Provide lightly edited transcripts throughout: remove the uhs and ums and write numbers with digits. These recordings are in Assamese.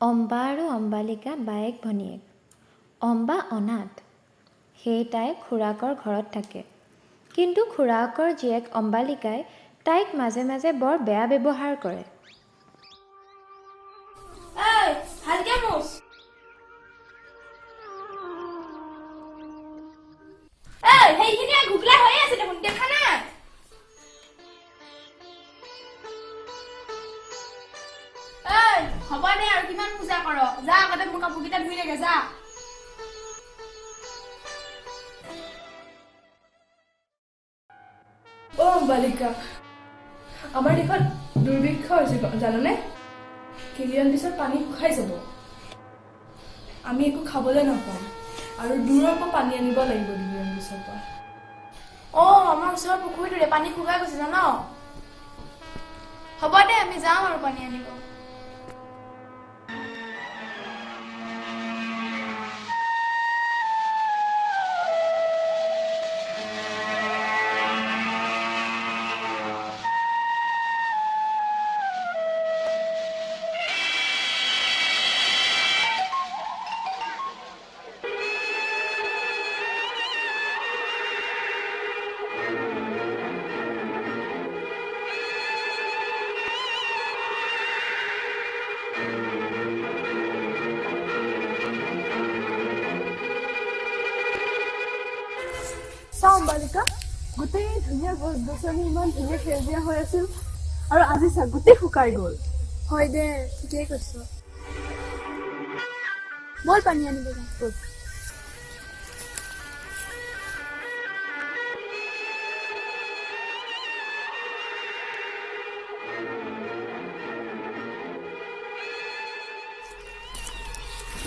অম্বা আৰু অম্বালিকা বায়েক ভনীয়েক। অম্বা অনাথ, সেয়ে তাই খুৰাকৰ ঘৰত থাকে। কিন্তু খুৰাকৰ জীয়েক অম্বালিকাই তাইক মাজে মাজে বৰ বেয়া ব্যৱহাৰ কৰে। হ'ব দে আৰু কিমান পূজা কৰ, যা আগতে মোৰ কাপোৰকেইটা ধুই লাগে যা। বালিকা, আমাৰ দেশত দুৰ্ভিক্ষ হৈছে জানানে? কেইদিনমান পিছত পানী শুকাই যাব। আমি একো খাবলৈ নাপাম আৰু দূৰৰ পৰা পানী আনিব লাগিব দুদিনমান পিছৰ পৰা। আমাৰ ওচৰৰ পুখুৰীটোৰে পানী শুকাই গৈছে জান। হ'ব দে আমি যাম আৰু পানী আনিব। চাওঁ বালিকা, গোটেই ধুনীয়া গছ গছনি ইমান ধুনীয়া সেউজীয়া হৈ আছিল আৰু আজি চা গোটেই শুকাই গ'ল। হয় দে, ঠিকেই কৈছ। বল পানী আনিব যাওঁ।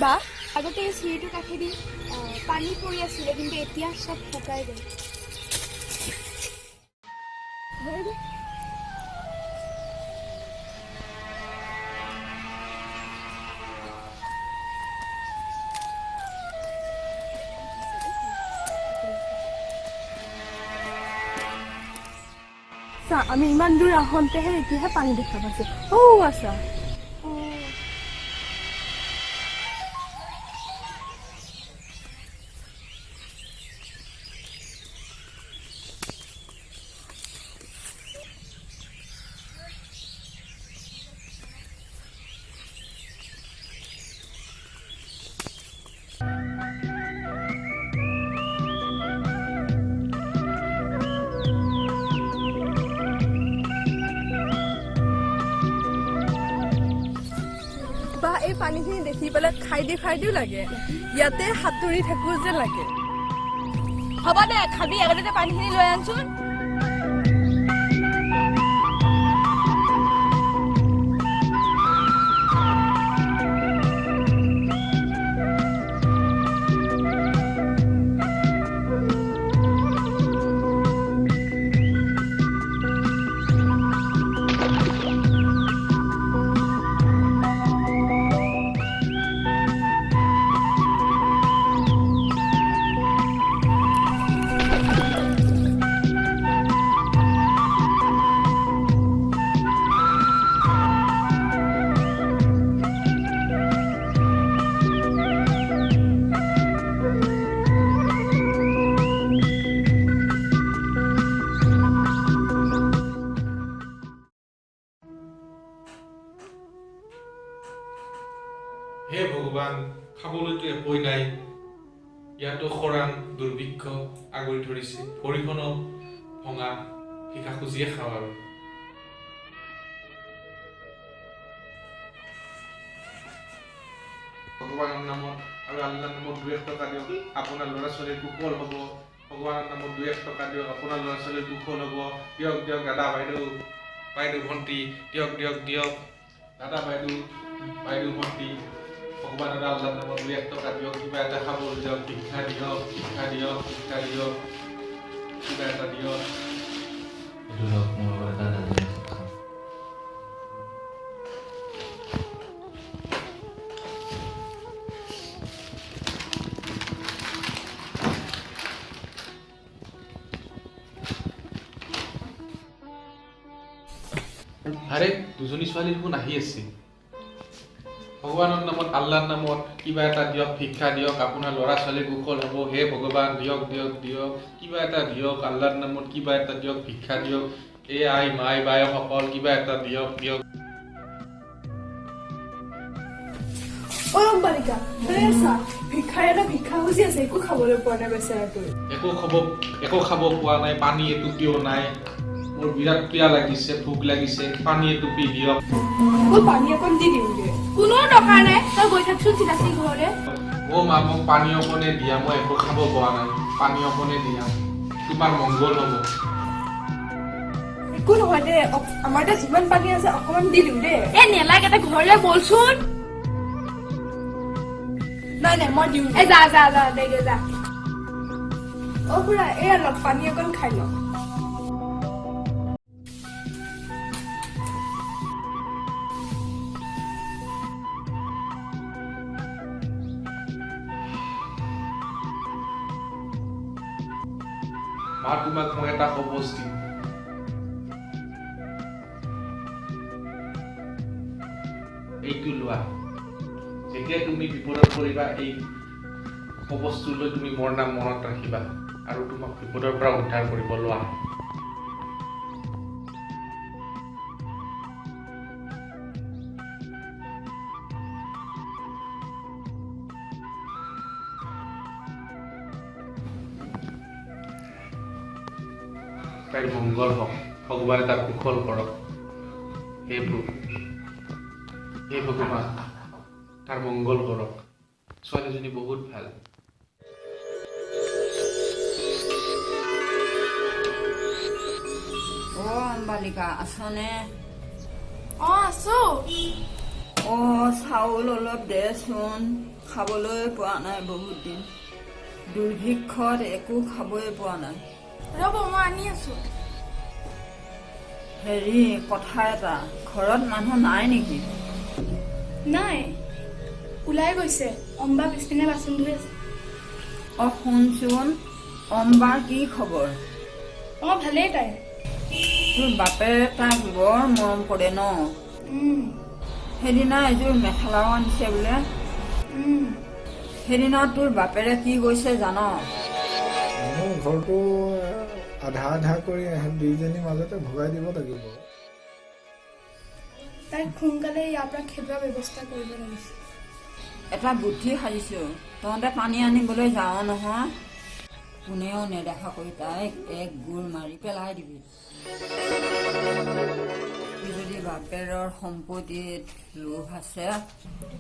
বা আগতে এই চিৰিটো কাষেদি পানী পৰি আছিলে, কিন্তু এতিয়া চব শুকাই গ'ল। চা, আমি ইমান দূৰ আহোঁতেহে এতিয়াহে পানী দেখা পাইছো। আছা বা, এই পানীখিনি দেখি পেলাই খাই দিও লাগে। ইয়াতে সাঁতুৰি থাকো যে লাগে। হ'ব দে, খাবি আগতে পানীখিনি লৈ আনচোন। হে ভগৱান, খাবলৈতো একোৱেই নাই। ইয়াতো খৰাং দুৰ্ভিক্ষ আগুৰি ধৰিছে। ভৰিখনো ভঙা, ভিক্ষা খুজিয়ে খাওঁ আৰু। ভগৱানৰ নামত আৰু আল্লাহৰ নামত 2-1 টকা দিয়ক, আপোনাৰ ল'ৰা ছোৱালীৰ কুশল হ'ব। ভগৱানৰ নামত 2-1 টকা দিয়ক, আপোনাৰ ল'ৰা ছোৱালীৰ কুশল হ'ব। দিয়ক দাদা বাইদেউ ভণ্টি, দিয়ক দাদা বাইদেউ ভণ্টি। ভগৱান আৰু আল্লাহৰ নামত 2-1 টকা দিয়ক, কিবা এটা খাবলৈ দিয়ক, ভিক্ষা দিয়ক, কিবা এটা দিয়ক। আৰে, দুজনী ছোৱালী দেখোন আহি আছে। ভগৱানৰ নামত আল্লাহৰ নামত কিবা এটা দিয়ক, ভিক্ষা দিয়ক, আপোনাৰ ল'ৰা ছোৱালী কুশল হ'ব, হে ভগৱান দিয়ক দিয়ক দিয়ক, কিবা এটা দিয়ক, আল্লাহৰ নামত কিবা এটা দিয়ক, ভিক্ষা দিয়ক, এই আই মাই বায়সকল কিবা এটা দিয়ক দিয়ক। অ অম্বালিকা, তই চা ভিক্ষাৰী এটা ভিক্ষা খুজি আছে, একো খাবলৈ পোৱা নাই বেচেৰাটোৰ। একো খাব পোৱা নাই, পানী এটুপিও নাই, মোৰ বিৰাট পিয়া লাগিছে, ভোক লাগিছে, পানী এটুপি দিয়ক। অকল পানী অকণ দি দিওঁগে। কোনো দৰকাৰ নাই, তই গৈ থাকচোন চিধাচি ঘৰলে। অ' মা, মোক পানী অকণে দিয়া, মই একো খাব পোৱা নাই, পানী অকণে দিয়া, তোমাৰ মংগল হ'ব। একো নহয় দে, আমাৰ তাত যিমান পানী আছে অকণমান দি দিওঁ দে। এ নেলাগে, তই ঘৰলে বলচোন। নাই নাই, মই দিওঁ। এ যা যা যা, দে যা। অ খুৰা, এয়া লওক, পানী অকণ খাই লওক। মা, তোমাক মই এটা সপোজ দিম। এইটো লোৱা, যেতিয়া তুমি বিপদত পৰিবা এই সপোজটো লৈ তুমি মোৰ নাম মনত ৰাখিবা আৰু তোমাক বিপদৰ পৰা উদ্ধাৰ কৰিব। লোৱা। তাইৰ মংগল হওক, ভগৱানে তাক কুশল কৰক। হে ভগৱান, তাৰ মংগল কৰক। ছোৱালীজনী বহুত ভাল। অ অম্বালিকা, আছনে? অ আছো। অ চাউল অলপ দেচোন, খাবলৈ পোৱা নাই বহুত দিন। দুৰ্ভিক্ষত একো খাবই পোৱা নাই। ৰ'ব, মই আনি আছো। হেৰি, কথা এটা, ঘৰত মানুহ নাই নেকি? নাই, ওলাই গৈছে। অম্বা পিছপিনে বাচন ধুই আছে। অ শুনচোন, অম্বাৰ কি খবৰ? অ ভালেই তাই। তোৰ বাপে তাক বৰ মৰম কৰে ন? সেইদিনা এযোৰ মেখেলাও আনিছে বোলে। সেইদিনা তোৰ বাপেৰে কি কৈছে জান? মোৰ ঘৰটো আধা আধা কৰি দুইজনীৰ মাজতে ভগাই দিব লাগিব। তাইক সোনকালে ইয়াৰ পৰা খেদোৱাৰ ব্যৱস্থা কৰিব লাগিছে। এটা বুদ্ধি সাজিছো, তহঁতে পানী আনিবলৈ যাওঁ নহয়, কোনেও নেদেখা কৰি তাইক এক গোৰ মাৰি পেলাই দিবি। যদি বাপেৰৰ সম্পত্তিত লোভ আছে,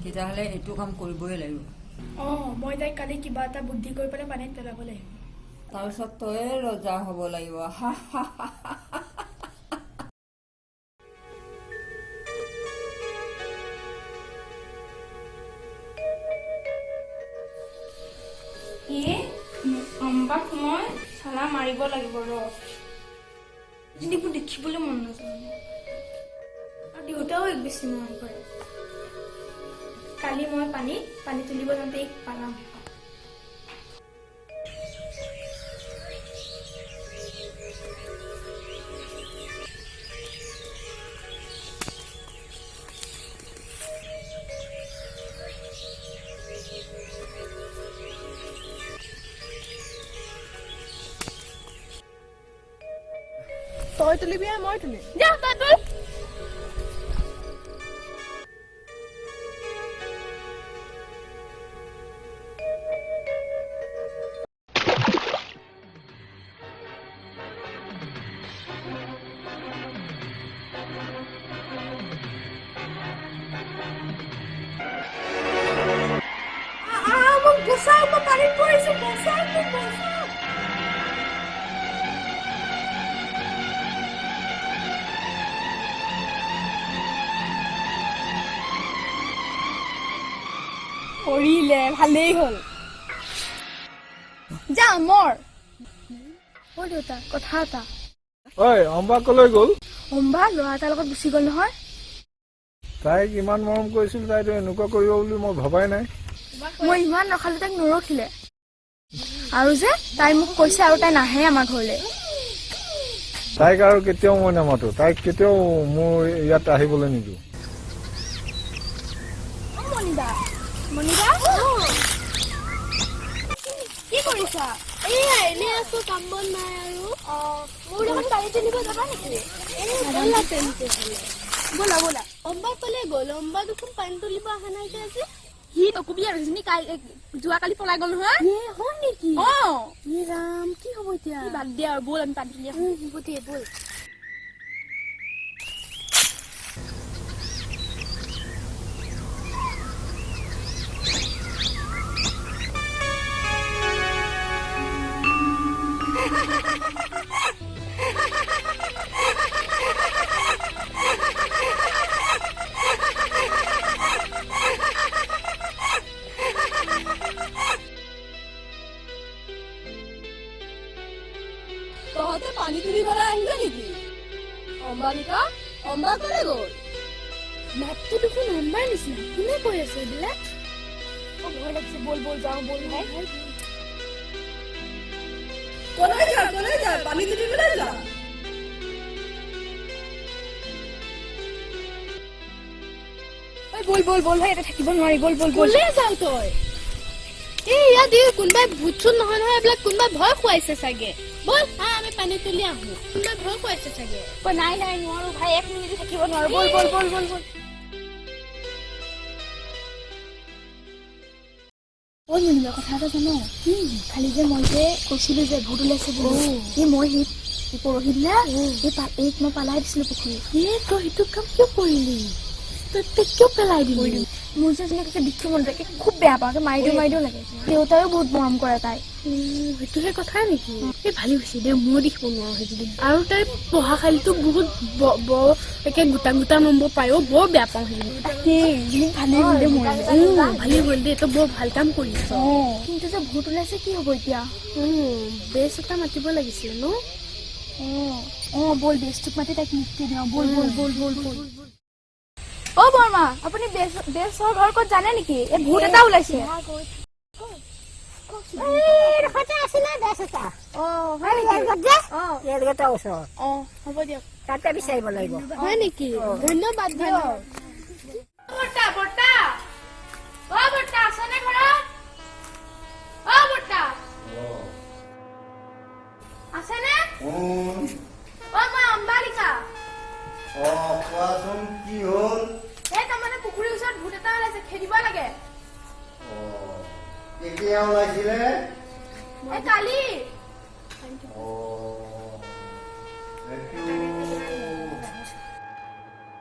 তেতিয়াহ'লে এইটো কাম কৰিবই লাগিব। অ মই তাইক কালি কিবা এটা বুদ্ধি কৰি পেলাই পানীত পেলাব লাগিব। তাৰপিছত তয়ে ৰজা হ'ব লাগিব। হা হা হা। অম্বাক মই চালা মাৰিব লাগিব ৰ। এইবোৰ দেখিবলৈ মন নাযায় আৰু দেউতাও এক বেছি মৰম কৰে। কালি মই পানী তুলিব যাওঁতে এক পালাম। তই তুলিবি আৰু মই তুলিম। যা তই তুল। মোক বচাও, মই পানীত পৰিছো, বচাও মোক, বচাও। কৰিলে ভালেই হ'ল। যা মৰ। অ দেউতা, কথা এটা। ঐ, অম্বা কলৈ গ'ল? অম্বা ল'ৰা এটাৰ লগত গুচি গ'ল নহয়। তাইক ইমান মৰম কৰিছিল, তাইতো এনেকুৱা কৰিব বুলি মই ভবাই নাই। মই ইমান ৰখালো, তাইক নৰখিলে। আৰু যে তাই মোক কৈছে আৰু তাই নাহে আমাৰ ঘৰলৈ। তাইক আৰু কেতিয়াও মই নামাতো, তাইক কেতিয়াও মোৰ ইয়াত আহিবলৈ নিদিওঁ। কৰিছা মনিকা কি কৰিছা এয়া এনেই আছো কাম বন নাই আৰু মোৰ লগত পানী তুলিব যাবা নেকি ব'লা তেন্তে ব'লা ব'লা অম্বাক পালে গ'ল অম্বা দেখোন পানী তুলিব অহা নাই যে আজি সি নকবি আৰু ৰজনী যোৱাকালি পলাই গ'ল নহয় হয় নেকি ৰাম কি হ'ব এতিয়া বাদ দিয়া আৰু ব'ল আমি পানী তুলি হ'ব দিয়ে ব'ল তহঁতে পানী তুলিবলৈ আহিলে নেকি অম্বালিকা অম্বা ক'লে গ'ল মাতটো দেখোন অম্বাৰ নিচিনা কোনে কৈ আছে এইবিলাক ভয় লাগিছে ব'ল ব'ল যাওঁ ব'ল ভাই ক'লৈ যা পানী তুলিবলৈ যা ব'ল ব'ল ব'ল ভাই এটা থাকিব নোৱাৰি ব'ল ব'ল ক'লে যাওঁ তই এই ইয়াত কোনোবাই ভূত চুত নহয় নহয় এইবিলাক কোনোবাই ভয় খুৱাইছে চাগে ব'ল আমি পানী তুলি আহো কোনোবাই ভয় খুৱাইছে চাগে নাই নাই নোৱাৰো ভাই এক মিনিট থাকিব নোৱাৰো ব'ল ব'ল ব'ল ব'ল ব'ল মনিকা কথা এটা জানো খালি যে মই যে কৈছিলো যে ভূত ওলাইছে বুলি এই মই সেই পৰহি দিনা এই মই পেলাই দিছিলো পুখুৰীত তই সেইটো কাম কিয় কৰিলি তই কিয় পেলাই দিলি মোৰ যে যেনেকৈ বিক্ৰী মন যায় খুব বেয়া পাওঁ মাৰি দিও লাগে দেউতাইও বহুত মৰম কৰে তাই সেইটোহে কথা নেকি এই ভালেই হৈছে দে ময়ো দেখিব নোৱাৰো সেইটো আৰু তাই পঢ়া শালীটো বহুত বৰ একে গোটা গোটা নম্বৰ পায়ো বৰ বেয়া পাওঁ সেইটো ভালেই হ'ল দে ভালেই হ'ল দে তই বৰ ভাল কাম কৰি আছ কিন্তু যে ভূত ওলাইছে কি হ'ব এতিয়া বেছ এটা মাতিব লাগিছিল ন ব'ল বেছটোক মাতি তাইক মুক্তি দিওঁ ব'ল ব'ল ব'ল ব'ল ব'ল অ বৰ্মা আপুনি বেছৰ ঘৰ ক'ত জানে নেকি এই ভূত এটা ওলাইছে হ'ব দিয়ক তাতে বিচাৰিব লাগিব হয় নেকি ধন্যবাদ দিয়ক বৰ্তা বৰ্তা অ বৰ্তা আছেনে ঘৰত অ বৰ্তা আছেনে অ মই অম্বালিকা কোৱাচোন কি হ'ল এই তাৰমানে পুখুৰীৰ ওচৰত ভূত এটা ওলাইছে খেদিব লাগে কেতিয়া ওলাইছিলে এই কালি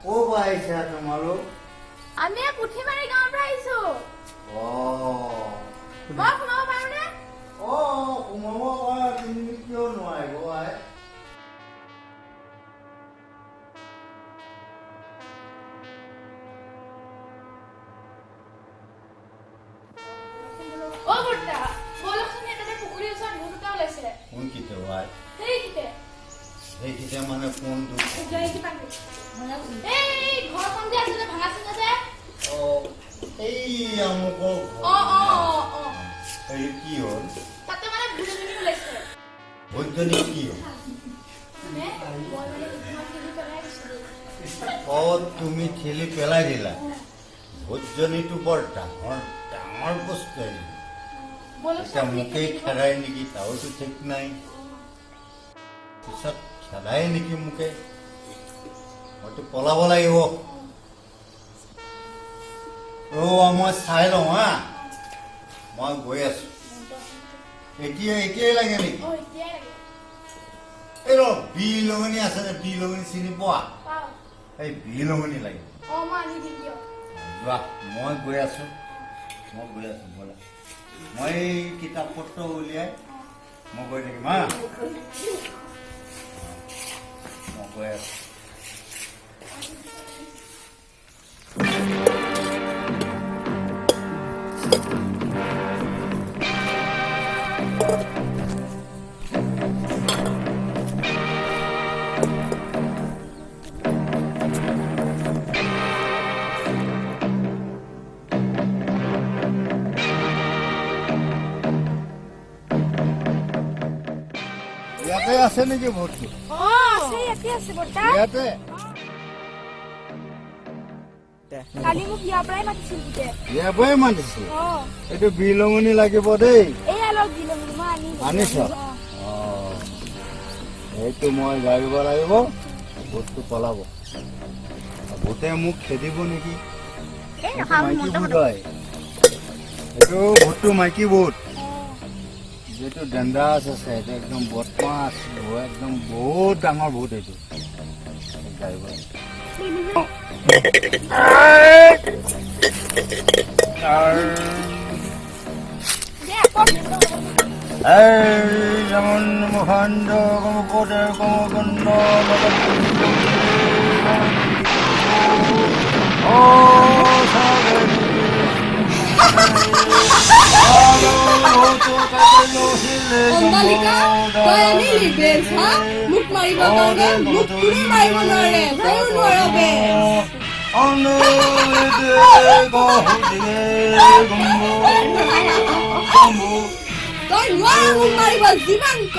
ক'ৰ পৰা আহিছা তোমালোক আমি পুঠিমাৰী গাঁৱৰ পৰা আহিছো মই সোমাব পাৰোনে সোমাব পাৰা তুমি কিয় নোৱাৰিব আই অ বৰ্তা বলকচোন এটা পুখুৰীৰ ওচৰত ভূত এটা ওলাইছে কোনকিটা আই সেইকিতে সেইকেইটা মানে কোনটো এই ঘৰখন যে আছিলে ভাঙা চিঙা যে এই আমুকৰ অ হেৰি কি হ'ল তাতে মানে ভূত এজনী ওলাইছে ভূতজনী কি হ'ল তুমি ঠেলি পেলাই দিলা ভূতজনীটো বৰ ডাঙৰ বস্তু এতিয়া মোকেই খেদাই নেকি তাৰোতো ঠিক নাই পিছত খেদাই নেকি মোকে মইতো পলাব লাগিব মই চাই লওঁ হা মই গৈ আছো এতিয়াই লাগে নেকি এই বিলঙনি আছে নে বিলঙনি চিনি পোৱা এই বিলঙনি লাগে যোৱা মই গৈ আছো ব'লা মই কিতাপ পত্ৰ উলিয়াই মই গৈ থাকিম হা মই গৈ আছো ইয়াতে আছে নেকি ভোটটো আছে বৰ্তা ইয়াতে কালি মোক ইয়াৰ পৰাই মাতিছিল গোটে ইয়াৰ পৰাই মাতিছে অ এইটো বিলঙনি লাগিব দেই এয়া লগ দিলো মই আনিছ এইটো মই জাৰিব লাগিব ভোটটো পলাব ভোটে মোক খেদিব নেকি মাইকী ভোট হয় এইটো ভোটটো মাইকী ভোট যিটো ডেঞ্জাৰাছ আছে এইটো একদম বদমাছ একদম বহুত ডাঙৰ ভোট এইটো জাৰিব যেমন মুখান্ড কমপদে কমকণ্ড অম্বালিকা তই আনিলি বেজ হা মোক মাৰিব কাৰণে মোক কোনো মাৰিব নোৱাৰে তইও নোৱাৰ বেজ তই নোৱাৰ মোক মাৰিব যিমান ক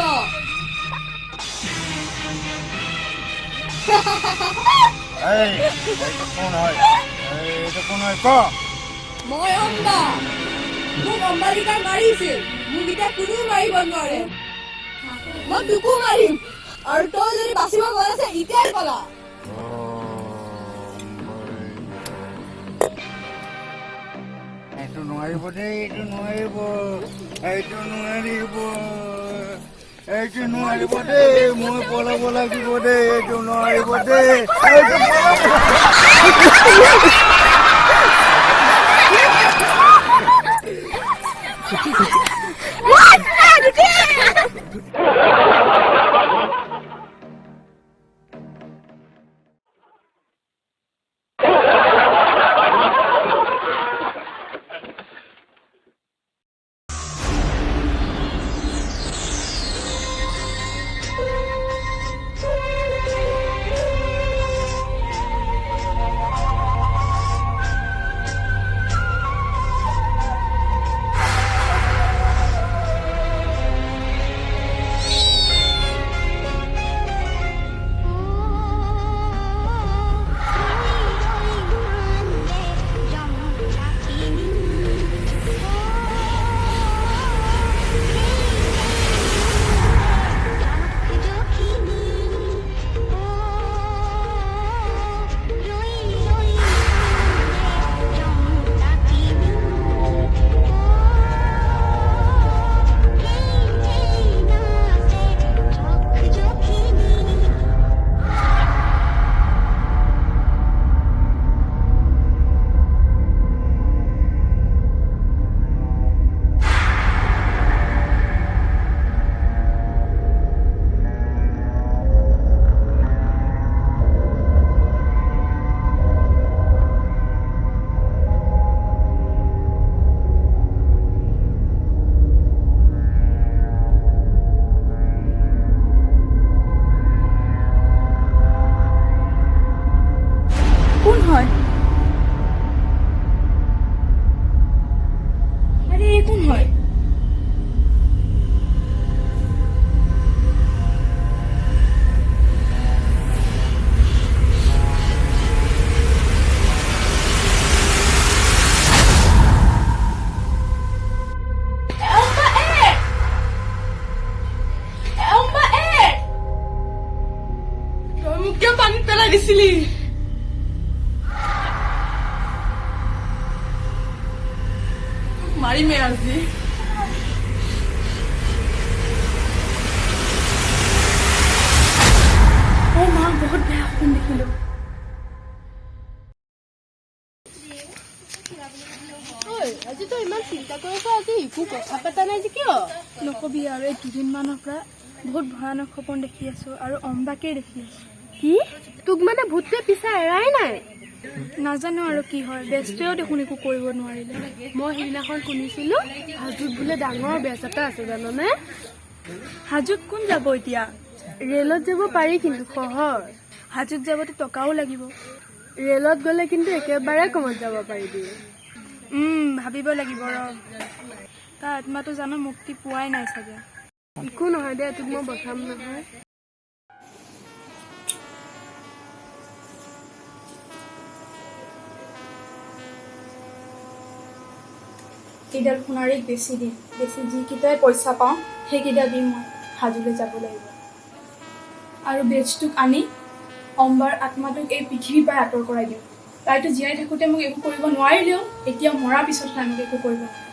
মই অম্বা মোক অম্বালিকাই মাৰিছিল মোক এতিয়া কোনো মাৰিব নোৱাৰে মই তোকো মাৰিম আৰু তই যদি বাচিব মন আছে এতিয়াই পলা এইটো নোৱাৰিব দেই এইটো নোৱাৰিব এইটো নোৱাৰিব এইটো নোৱাৰিব দেই মই পলাব লাগিব দেই এইটো নোৱাৰিব দেই এইটো দিছিলি মাৰিমে আজি মা বহুত বেয়া সপোন দেখিলো আজি তই ইমান চিন্তা কৰিছ আজি একো কথা পতা নাই যে কিয় নকবি আৰু এই দুদিনমানৰ পৰা বহুত ভয়ানক সপোন দেখি আছো আৰু অম্বাকে দেখি আছো কি তোক মানে ভূতটোৱে পিছা এৰাই নাই নাজানো আৰু কি হয় বেজটোৱেও দেখোন একো কৰিব নোৱাৰিলে মই সেইদিনাখন শুনিছিলো হাজোত বোলে ডাঙৰ বেজ এটা আছে জাননে হাজোত কোন যাব এতিয়া ৰেলত যাব পাৰি কিন্তু সহজ হাজোত যাবতো টকাও লাগিব ৰেলত গ'লে কিন্তু একেবাৰে কমত যাব পাৰিবি ভাবিব লাগিব ৰ তাৰ আত্মাটো জানো মুক্তি পোৱাই নাই চাগে একো নহয় দে তোক মই বচাম নহয় এইডাল সোণাৰীক বেছি দিম, বেছি যিকেইটাই পইচা পাওঁ সেইকেইটা দিম মই হাজোলৈ যাব লাগিব। আৰু বেজটোক আনি অম্বাৰ আত্মাটোক এই পৃথিৱীৰ পৰা আঁতৰ কৰাই দিওঁ। তাইতো জীয়াই থাকোঁতে মোক একো কৰিব নোৱাৰিলেও এতিয়া মৰাৰ পিছত তাই মোক একো কৰিব নোৱাৰে।